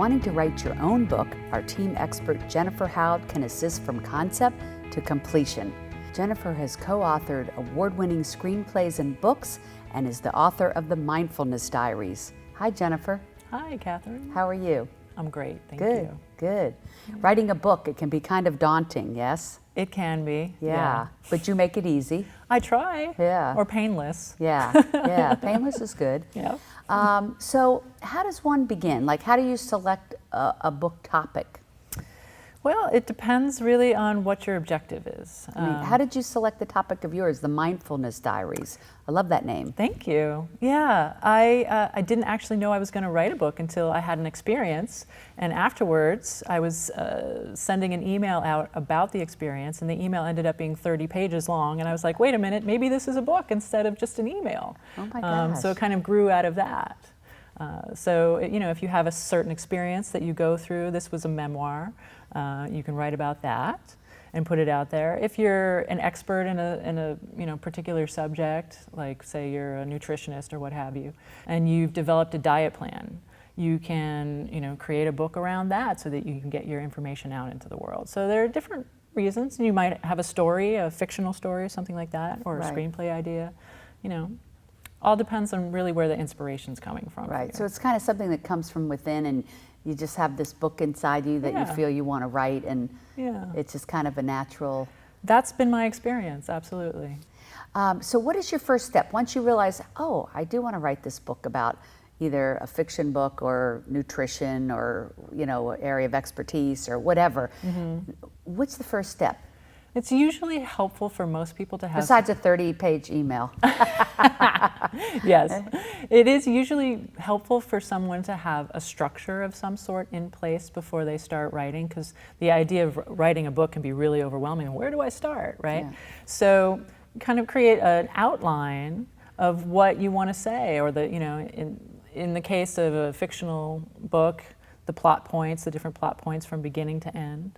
wanting to write your own book, our team expert Jennifer Howd can assist from concept to completion. Jennifer has co-authored award-winning screenplays and books and is the author of the Mindfulness Diaries. Hi, Jennifer. Hi, Catherine. How are you? I'm great, thank Good, you. good. Writing a book, it can be kind of daunting, yes? It can be. Yeah, but you make it easy. I try. Yeah. Or painless. Yeah, yeah, painless is good. Yeah. So how does one begin? Like, how do you select a book topic? Well, it depends really on what your objective is. I mean, how did you select the topic of yours, the Mindfulness Diaries? I love that name. Thank you. Yeah, I didn't actually know I was going to write a book until I had an experience, and afterwards I was sending an email out about the experience, and the email ended up being 30 pages long, and I was like, wait a minute, maybe this is a book instead of just an email. Oh my gosh. So it kind of grew out of that. So, you know, if you have a certain experience that you go through, this was a memoir, you can write about that and put it out there. If you're an expert in a you know, particular subject, like say you're a nutritionist or what have you, and you've developed a diet plan, you can, you know, create a book around that so that you can get your information out into the world. So there are different reasons. You might have a story, a fictional story, something like that, or a screenplay idea, you know. All depends on really where the inspiration's coming from. Right, so it's kind of something that comes from within, and you just have this book inside you that you feel you want to write, and it's just kind of a natural... That's been my experience, absolutely. So what is your first step? Once you realize, oh, I do want to write this book about either a fiction book or nutrition or, you know, area of expertise or whatever, what's the first step? It's usually helpful for most people to have... Besides a 30-page email. Yes. It is usually helpful for someone to have a structure of some sort in place before they start writing, because the idea of writing a book can be really overwhelming. Where do I start, right? Yeah. So kind of create an outline of what you want to say, or the, you know, in the case of a fictional book, the plot points, the different plot points from beginning to end.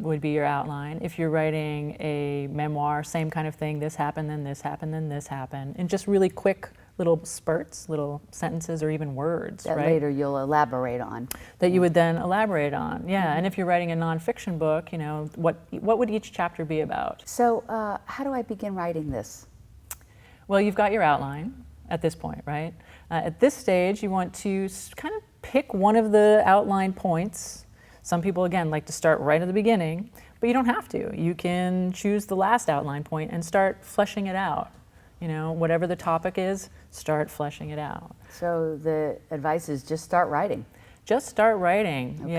Would be your outline. If you're writing a memoir, same kind of thing, this happened, then this happened, then this happened, and just really quick little spurts, little sentences or even words, that right? later you'll elaborate on. That you would then elaborate on, yeah. And if you're writing a nonfiction book, you know, what would each chapter be about? So how do I begin writing this? Well, you've got your outline at this point, right? At this stage, you want to kind of pick one of the outline points. Some people, again, like to start right at the beginning, but you don't have to. You can choose the last outline point and start fleshing it out. You know, whatever the topic is, start fleshing it out. So the advice is just start writing. Just start writing, Okay.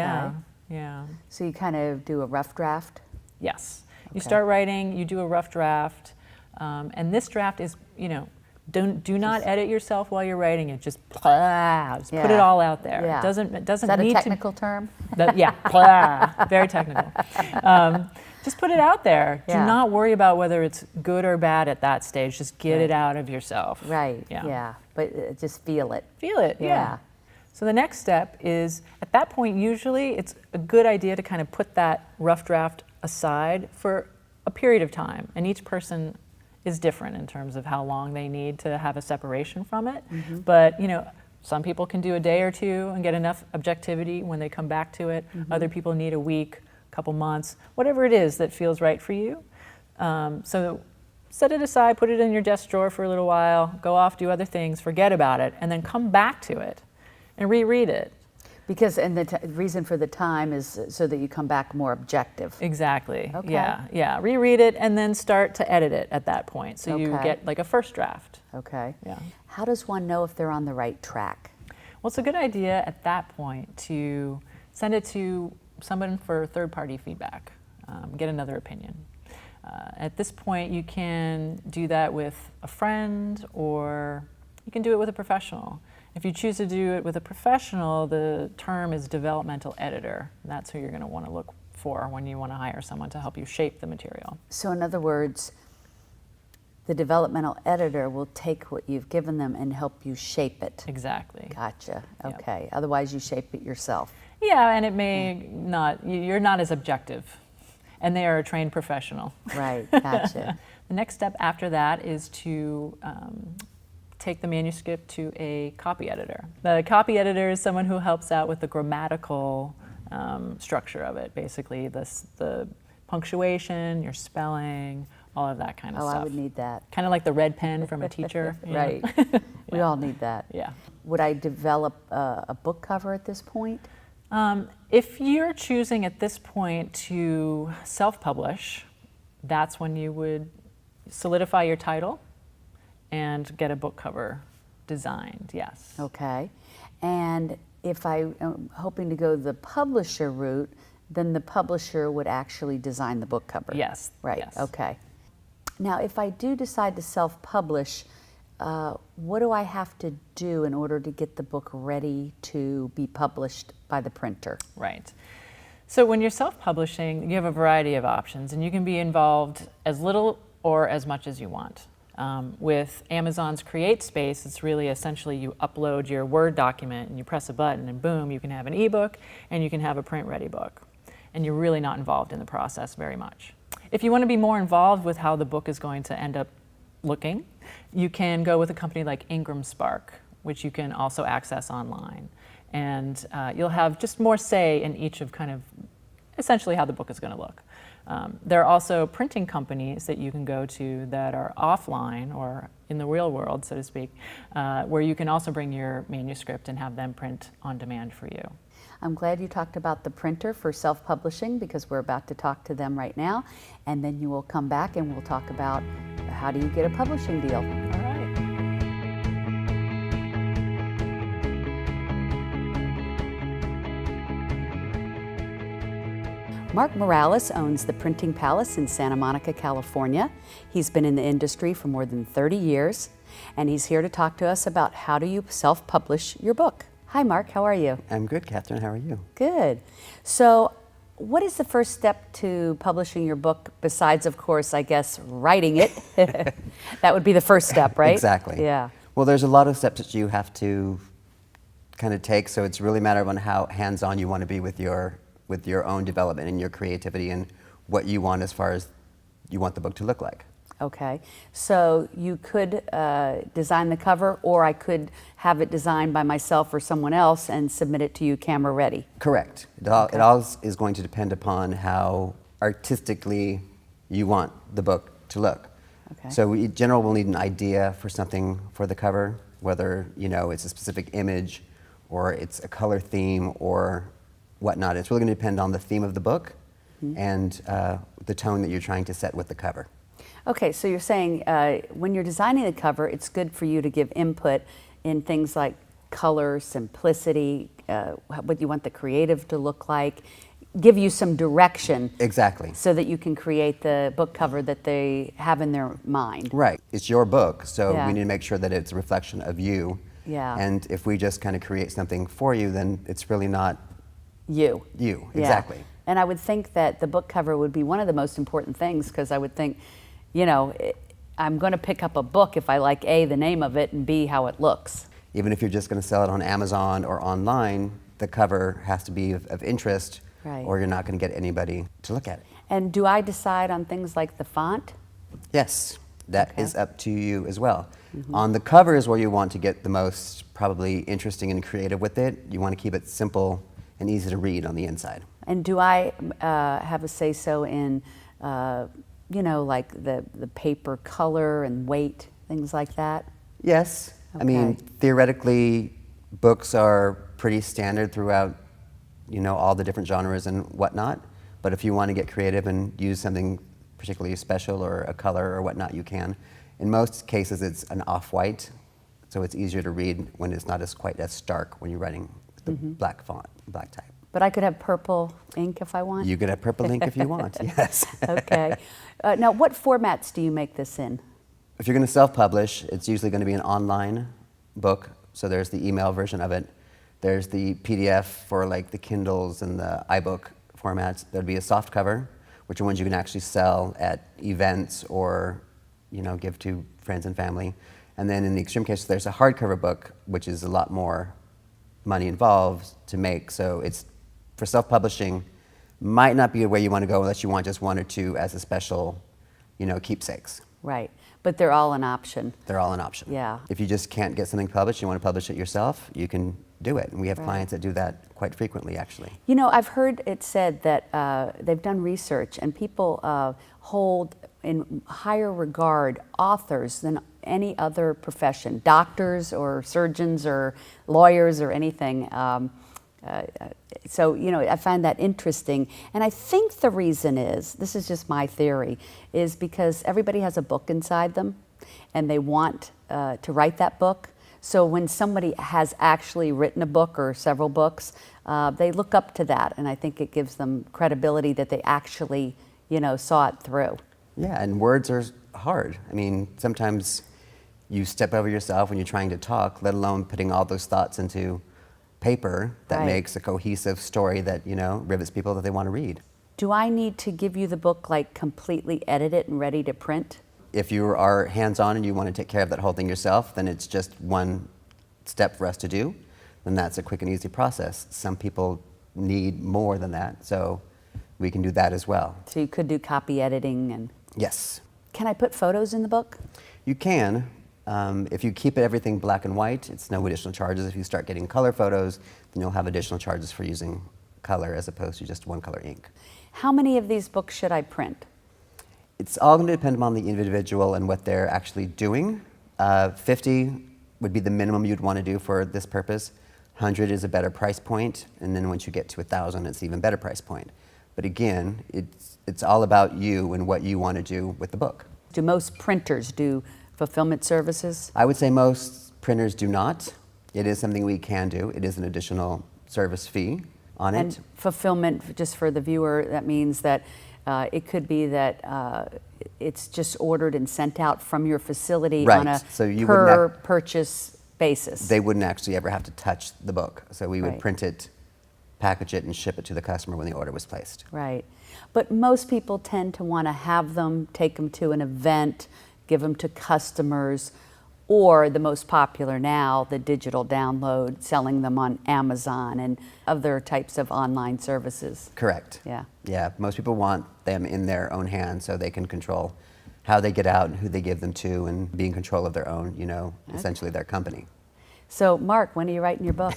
yeah. So you kind of do a rough draft? Yes. Okay. You start writing, you do a rough draft, and this draft is, you know, do not edit yourself while you're writing it. Just put it all out there. Yeah. It doesn't Is that need a technical term? Very technical. Just put it out there. Do not worry about whether it's good or bad at that stage. Just get it out of yourself. Right. Yeah. But just feel it. Feel it. Yeah. So the next step is, at that point, usually it's a good idea to kind of put that rough draft aside for a period of time, and each person is different in terms of how long they need to have a separation from it. But, you know, some people can do a day or two and get enough objectivity when they come back to it. Other people need a week, a couple months, whatever it is that feels right for you. So set it aside, put it in your desk drawer for a little while, go off, do other things, forget about it, and then come back to it and reread it. Because, and the reason for the time is so that you come back more objective. Exactly. Okay. Yeah. Reread it and then start to edit it at that point. So you get like a first draft. Okay. Yeah. How does one know if they're on the right track? Well, it's a good idea at that point to send it to someone for third-party feedback, get another opinion. At this point, you can do that with a friend, or you can do it with a professional. If you choose to do it with a professional, the term is developmental editor. That's who you're going to want to look for when you want to hire someone to help you shape the material. So in other words, the developmental editor will take what you've given them and help you shape it. Exactly. Gotcha. Okay. Otherwise, you shape it yourself. Yeah, and it may not, you're not as objective. And they are a trained professional. Right. Gotcha. The next step after that is to take the manuscript to a copy editor. The copy editor is someone who helps out with the grammatical structure of it, basically the punctuation, your spelling, all of that kind of stuff. Oh, I would need that. Kind of like the red pen from a teacher. Right. We all need that. Yeah. Would I develop a book cover at this point? If you're choosing at this point to self-publish, that's when you would solidify your title and get a book cover designed, yes. Okay. And if I am hoping to go the publisher route, then the publisher would actually design the book cover. Yes. Right, yes. okay. Now, if I do decide to self-publish, what do I have to do in order to get the book ready to be published by the printer? Right. So when you're self-publishing, you have a variety of options, and you can be involved as little or as much as you want. With Amazon's Create Space, it's really essentially you upload your Word document and you press a button and boom, you can have an ebook and you can have a print-ready book. And you're really not involved in the process very much. If you want to be more involved with how the book is going to end up looking, you can go with a company like Ingram Spark, which you can also access online. And you'll have just more say in each of kind of essentially how the book is going to look. There are also printing companies that you can go to that are offline or in the real world, so to speak, where you can also bring your manuscript and have them print on demand for you. I'm glad you talked about the printer for self-publishing because we're about to talk to them right now. And then you will come back and we'll talk about how do you get a publishing deal. All right. Mark Morales owns the Printing Palace in Santa Monica, California. He's been in the industry for more than 30 years, and he's here to talk to us about how do you self-publish your book. Hi, Mark. How are you? I'm good, Catherine. How are you? Good. So, what is the first step to publishing your book besides, of course, I guess, writing it? That would be the first step, right? Exactly. Yeah. Well, there's a lot of steps that you have to kind of take, so it's really a matter of how hands-on you want to be with your own development and your creativity and what you want as far as you want the book to look like. Okay, so you could design the cover, or I could have it designed by myself or someone else and submit it to you camera ready. Correct. It all is going to depend upon how artistically you want the book to look. Okay. So we, in general, we'll need an idea for something for the cover, whether it's a specific image or it's a color theme or whatnot. It's really going to depend on the theme of the book and the tone that you're trying to set with the cover. Okay, so you're saying when you're designing the cover, it's good for you to give input in things like color, simplicity, what you want the creative to look like, give you some direction. Exactly. So that you can create the book cover that they have in their mind. Right. It's your book, so Yeah. we need to make sure that it's a reflection of you. Yeah. And if we just kind of create something for you, then it's really not You. you. Yeah. Exactly. And I would think that the book cover would be one of the most important things, because I would think, I'm going to pick up a book if I like A, the name of it, and B, how it looks. Even if you're just going to sell it on Amazon or online, the cover has to be of interest, Right. or you're not going to get anybody to look at it. And do I decide on things like the font? Yes, that Okay. is up to you as well. On the cover is where you want to get the most probably interesting and creative with it. You want to keep it simple and easy to read on the inside. And do I have a say-so in, like the paper color and weight, things like that? Yes. I mean, Okay. theoretically, books are pretty standard throughout, all the different genres and whatnot. But if you want to get creative and use something particularly special or a color or whatnot, you can. In most cases, it's an off-white, so it's easier to read when it's not quite as stark when you're writing the black font, black type. But I could have purple ink if I want? You could have purple ink if you want, yes. Okay. Now, what formats do you make this in? If you're going to self-publish, it's usually going to be an online book. So there's the email version of it. There's the PDF for like the Kindles and the iBook formats. There'd be a soft cover, which are ones you can actually sell at events or give to friends and family. And then in the extreme case, there's a hardcover book, which is a lot more money involved to make. So it's for self-publishing, might not be a way you want to go unless you want just one or two as a special, keepsakes. Right. But they're all an option. They're all an option. Yeah. If you just can't get something published, you want to publish it yourself, you can do it. And we have Right. clients that do that quite frequently, actually. You know, I've heard it said that they've done research and people hold in higher regard authors than any other profession, doctors or surgeons or lawyers or anything. So, you know, I find that interesting. And I think the reason is, this is just my theory, is because everybody has a book inside them and they want to write that book. So when somebody has actually written a book or several books, they look up to that. And I think it gives them credibility that they actually, you know, saw it through. Yeah, and words are hard. I mean, sometimes you step over yourself when you're trying to talk, let alone putting all those thoughts into paper that Right. makes a cohesive story that, you know, rivets people that they want to read. Do I need to give you the book like completely edited and ready to print? If you are hands-on and you want to take care of that whole thing yourself, then it's just one step for us to do. Then that's a quick and easy process. Some people need more than that, so we can do that as well. So you could do copy editing and... Yes. Can I put photos in the book? You can. If you keep everything black and white, it's no additional charges. If you start getting color photos, then you'll have additional charges for using color as opposed to just one color ink. How many of these books should I print? It's all going to depend on the individual and what they're actually doing. 50 would be the minimum you'd want to do for this purpose. 100 is a better price point, and then once you get to 1,000, it's an even better price point. But again, it's all about you and what you want to do with the book. Do most printers do fulfillment services? I would say most printers do not. It is something we can do. It is an additional service fee on it. And fulfillment, just for the viewer, that means that it could be that it's just ordered and sent out from your facility Right. on a So you per wouldn't purchase basis. They wouldn't actually ever have to touch the book. So we would Right. print it, package it, and ship it to the customer when the order was placed. Right. But most people tend to want to have them, take them to an event, give them to customers, or the most popular now, the digital download, selling them on Amazon and other types of online services. Correct. Yeah. Yeah, most people want them in their own hands so they can control how they get out and who they give them to and be in control of their own, you know, essentially their company. So, Mark, when are you writing your book?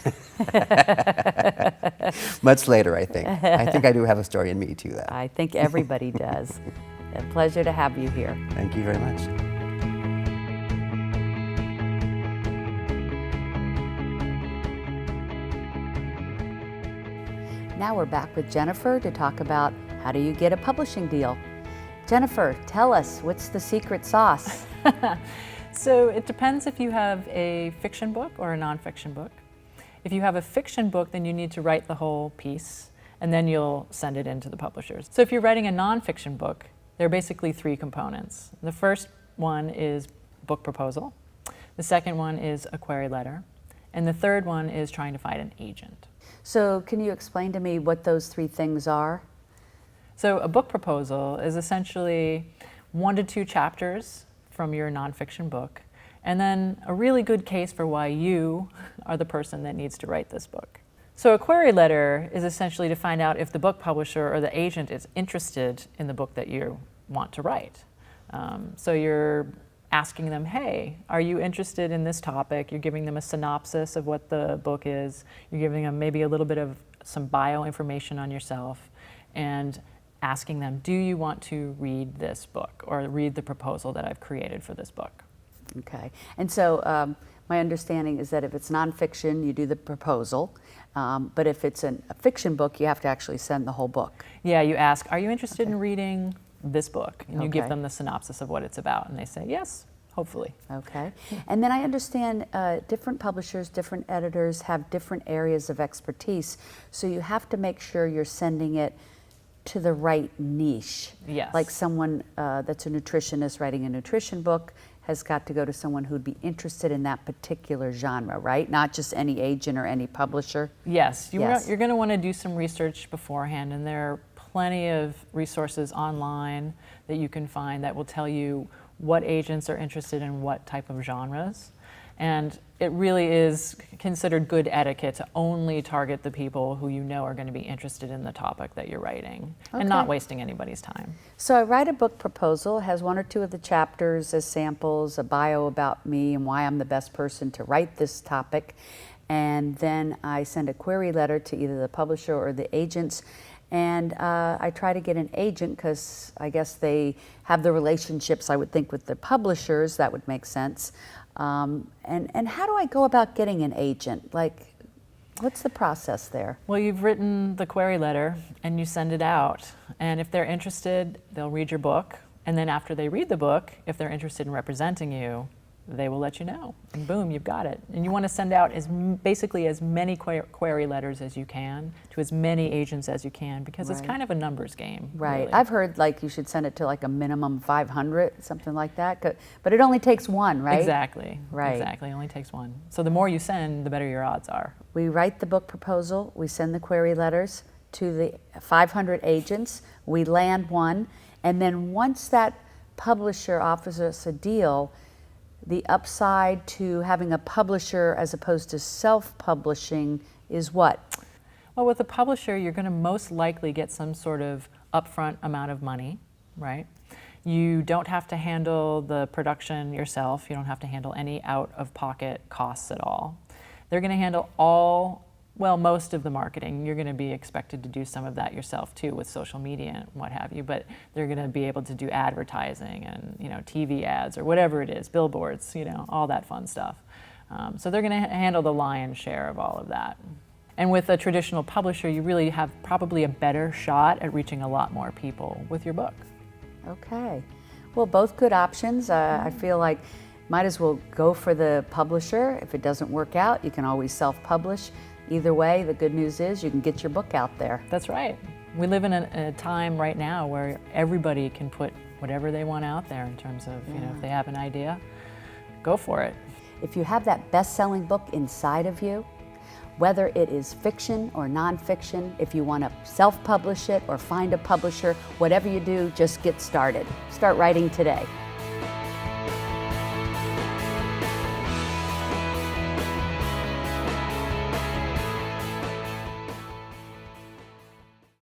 Much later, I think. I think I do have a story in me too, though. I think everybody does. A pleasure to have you here. Thank you very much. Now we're back with Jennifer to talk about how do you get a publishing deal. Jennifer, tell us, what's the secret sauce? So it depends if you have a fiction book or a nonfiction book. If you have a fiction book, then you need to write the whole piece, and then you'll send it in to the publishers. So if you're writing a nonfiction book, there are basically three components. The first one is book proposal. The second one is a query letter. And the third one is trying to find an agent. So can you explain to me what those three things are? So a book proposal is essentially 1 to 2 chapters from your nonfiction book, and then a really good case for why you are the person that needs to write this book. So a query letter is essentially to find out if the book publisher or the agent is interested in the book that you want to write. So you're asking them, hey, are you interested in this topic? You're giving them a synopsis of what the book is. You're giving them maybe a little bit of some bio information on yourself, and asking them, do you want to read this book or read the proposal that I've created for this book? Okay. And so my understanding is that if it's nonfiction, you do the proposal. But if it's a fiction book, you have to actually send the whole book. Yeah, you ask, are you interested in reading this book? And you give Okay. them the synopsis of what it's about, and they say, yes, hopefully. Okay. And then I understand different publishers, different editors have different areas of expertise. So you have to make sure you're sending it to the right niche. Yes. Like someone that's a nutritionist writing a nutrition book has got to go to someone who'd be interested in that particular genre, right? Not just any agent or any publisher. Yes, Yes. you're going to want to do some research beforehand, and there are plenty of resources online that you can find that will tell you what agents are interested in what type of genres. And it really is considered good etiquette to only target the people who you know are going to be interested in the topic that you're writing, and not wasting anybody's time. So I write a book proposal, has 1 or 2 of the chapters as samples, a bio about me and why I'm the best person to write this topic. And then I send a query letter to either the publisher or the agents. And I try to get an agent because I guess they have the relationships, I would think, with the publishers. That would make sense. And how do I go about getting an agent? Like, what's the process there? Well, you've written the query letter and you send it out. And if they're interested, they'll read your book. And then after they read the book, if they're interested in representing you, they will let you know. And boom, you've got it. And you want to send out basically as many query letters as you can to as many agents as you can, because it's kind of a numbers game. Right. Really. I've heard like you should send it to like a minimum 500, something like that. But it only takes 1, right? Exactly. Right. Exactly. It only takes 1. So the more you send, the better your odds are. We write the book proposal, we send the query letters to the 500 agents, we land one, and then once that publisher offers us a deal, the upside to having a publisher as opposed to self-publishing is what? Well, with a publisher, you're going to most likely get some sort of upfront amount of money, right? You don't have to handle the production yourself. You don't have to handle any out-of-pocket costs at all. They're going to handle most of the marketing. You're going to be expected to do some of that yourself too, with social media and what have you, but they're going to be able to do advertising and, TV ads or whatever it is, billboards, all that fun stuff. So they're going to handle the lion's share of all of that. And with a traditional publisher, you really have probably a better shot at reaching a lot more people with your book. Okay. Well, both good options. I feel like might as well go for the publisher. If it doesn't work out, you can always self-publish. Either way, the good news is you can get your book out there. That's right. We live in a time right now where everybody can put whatever they want out there in terms of, if they have an idea, go for it. If you have that best-selling book inside of you, whether it is fiction or nonfiction, if you want to self-publish it or find a publisher, whatever you do, just get started. Start writing today.